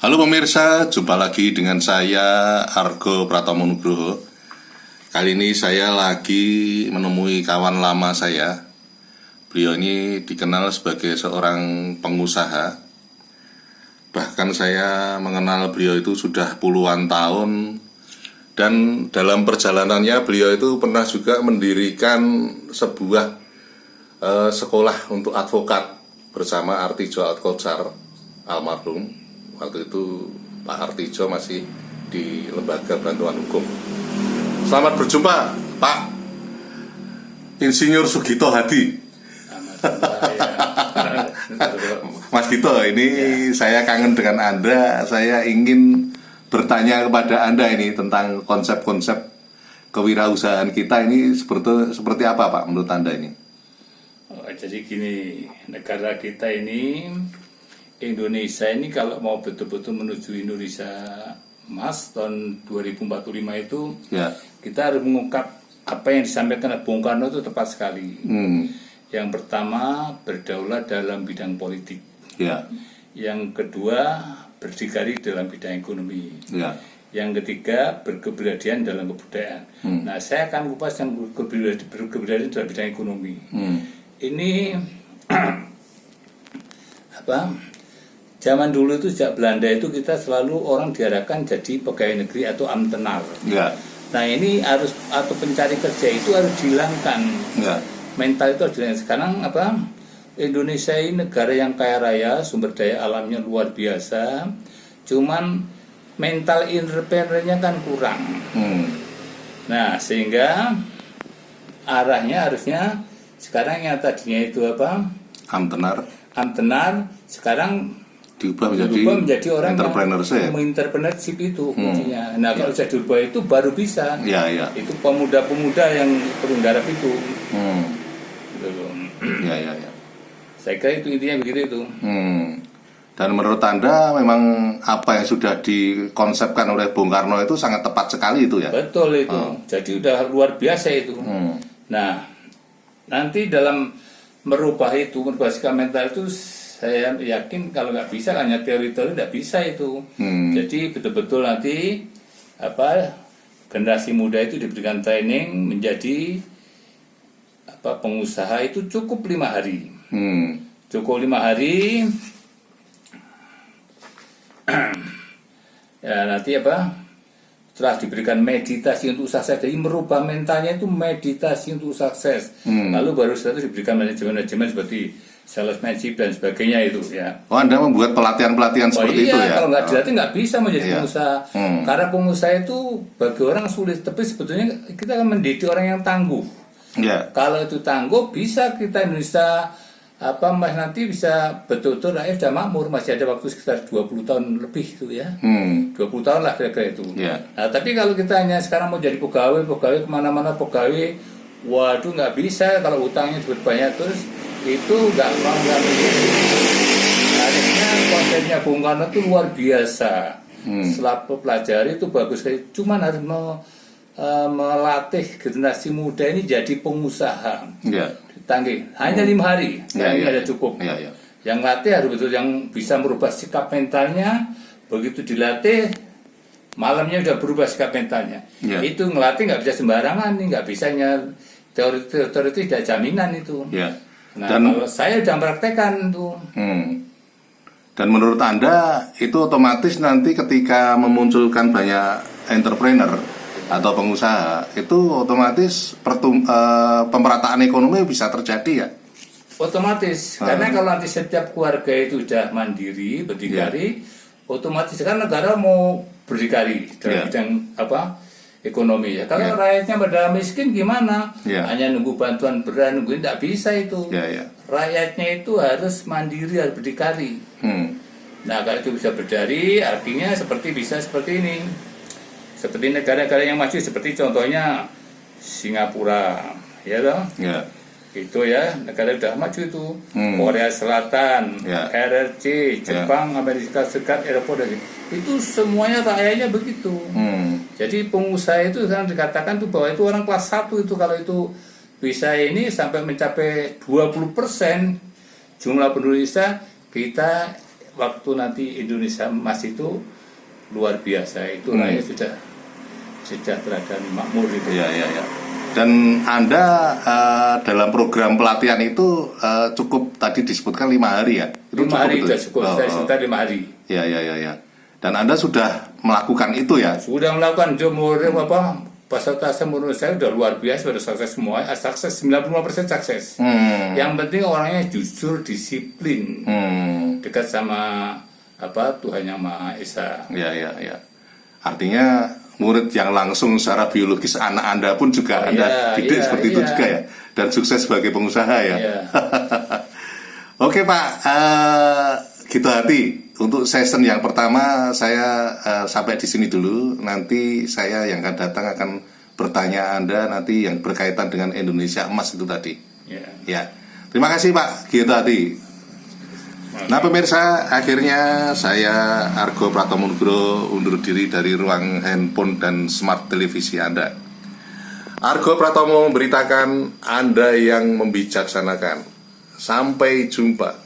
Halo pemirsa, jumpa lagi dengan saya Argo Pratomo Nugroho. Kali ini saya lagi menemui kawan lama saya. Beliau ini dikenal sebagai seorang pengusaha. Bahkan saya mengenal beliau itu sudah puluhan tahun. Dan dalam perjalanannya beliau itu pernah juga mendirikan sebuah sekolah untuk advokat bersama Artijo Alkocar almarhum. Waktu itu Pak Artijo masih di Lembaga Bantuan Hukum. Selamat berjumpa Pak Insinyur Sugito Hadi. Mas Gito, ini saya kangen dengan Anda. Saya ingin bertanya kepada Anda ini tentang konsep-konsep kewirausahaan kita ini seperti apa Pak menurut Anda ini? Jadi gini, negara kita ini, Indonesia ini kalau mau betul-betul menuju Indonesia Emas tahun 2045 itu, kita harus mengungkap apa yang disampaikan oleh Bung Karno itu tepat sekali. Yang pertama, berdaulat dalam bidang politik. Yang kedua, berdikari dalam bidang ekonomi. Yang ketiga, berkebudayaan dalam kebudayaan. Nah, saya akan kupas yang berkebudayaan dalam bidang ekonomi. Ini zaman dulu itu sejak Belanda itu kita selalu orang diarahkan jadi pegawai negeri atau ambtenar. Nah, ini harus atau pencari kerja itu harus dihilangkan. Mental itu harus dihilangkan. Sekarang Indonesia ini negara yang kaya raya, sumber daya alamnya luar biasa. Cuman mental entrepreneurnya kan kurang. Nah, sehingga arahnya harusnya sekarang yang tadinya itu Amtenar sekarang diubah menjadi orang yang entrepreneurship itu kuncinya. Nah, kalau sudah diubah itu baru bisa. Itu pemuda-pemuda yang perlu garap itu. Saya kira itu intinya begitu itu. Dan menurut Anda memang apa yang sudah dikonsepkan oleh Bung Karno itu sangat tepat sekali itu ya? Betul itu. Jadi udah luar biasa itu. Nah, nanti dalam merubah sikap mental itu saya yakin kalau nggak bisa hanya teori-teori nggak bisa itu. Jadi betul-betul nanti generasi muda itu diberikan training menjadi pengusaha itu cukup 5 hari. Cukup 5 hari. Ya nanti setelah diberikan meditasi untuk sukses, jadi merubah mentalnya itu meditasi untuk sukses. Lalu baru setelah itu diberikan manajemen seperti salesmanship dan sebagainya itu ya. Oh, Anda membuat pelatihan-pelatihan seperti itu ya? Kalau nggak dilatih nggak bisa menjadi pengusaha. Karena pengusaha itu bagi orang sulit, tapi sebetulnya kita akan mendidik orang yang tangguh. Kalau itu tangguh, bisa kita Indonesia nanti bisa betul-betul rakyat sudah makmur. Masih ada waktu sekitar 20 tahun lebih itu ya. 20 tahun lah kira-kira itu. Nah, tapi kalau kita hanya sekarang mau jadi pegawai kemana-mana pegawai, waduh nggak bisa. Kalau utangnya banyak terus itu nggak harusnya konsepnya Bung Karno itu luar biasa. Setelah pelajari itu bagus sekali. Cuman harus melatih generasi muda ini jadi pengusaha. Tanggi hanya 5 hari, ada cukup. Yang latih harus betul yang bisa merubah sikap mentalnya. Begitu dilatih, malamnya sudah berubah sikap mentalnya. Itu ngelatih nggak bisa sembarangan, nggak bisanya teori itu tidak jaminan itu. Nah, kalau saya sudah mempraktekkan itu. Dan menurut Anda itu otomatis nanti ketika memunculkan banyak entrepreneur atau pengusaha itu otomatis pemerataan ekonomi bisa terjadi ya? Otomatis, karena kalau nanti setiap keluarga itu sudah mandiri, berdikari, otomatis kan negara mau berdikari dalam bidang ekonomi ya. Kalau rakyatnya pada miskin gimana? Hanya nunggu bantuan beras, nungguin tidak bisa itu. Rakyatnya itu harus mandiri, harus berdikari. Nah, kalau itu bisa berdikari, artinya bisa seperti ini. Seperti negara-negara yang maju, seperti contohnya Singapura, itu ya, negara sudah maju itu. Korea Selatan, RRC, Jepang, Amerika Serikat, Eropa, itu semuanya rakyatnya begitu. Jadi pengusaha itu kan dikatakan tuh bahwa itu orang kelas 1 itu kalau itu bisa ini sampai mencapai 20% jumlah penduduk Indonesia, kita waktu nanti Indonesia emas itu luar biasa, itu rakyat sudah sejahtera dan makmur itu. Iya, iya, iya. Dan Anda dalam program pelatihan itu cukup tadi disebutkan 5 hari ya? Itu 5 hari betul? sudah cukup, sekitar 5 hari. Iya, iya, iya, iya. Dan Anda sudah melakukan itu ya? Sudah melakukan jumur persentase menurut saya udah luar biasa, sudah sukses semua, sukses 95% sukses. Yang penting orangnya jujur, disiplin, dekat sama Tuhan Yang Maha Esa. Iya, iya, iya. Artinya murid yang langsung secara biologis anak Anda pun juga Anda didik seperti itu juga ya, dan sukses sebagai pengusaha ya. Oke Pak, gitu hati. Untuk season yang pertama saya sampai di sini dulu. Nanti saya yang akan datang akan bertanya Anda nanti yang berkaitan dengan Indonesia Emas itu tadi. Ya. Terima kasih Pak, gitu hati. Nah pemirsa, akhirnya saya Argo Pratomo Nugroho undur diri dari ruang handphone dan smart televisi Anda. Argo Pratomo memberitakan Anda yang membijaksanakan. Sampai jumpa.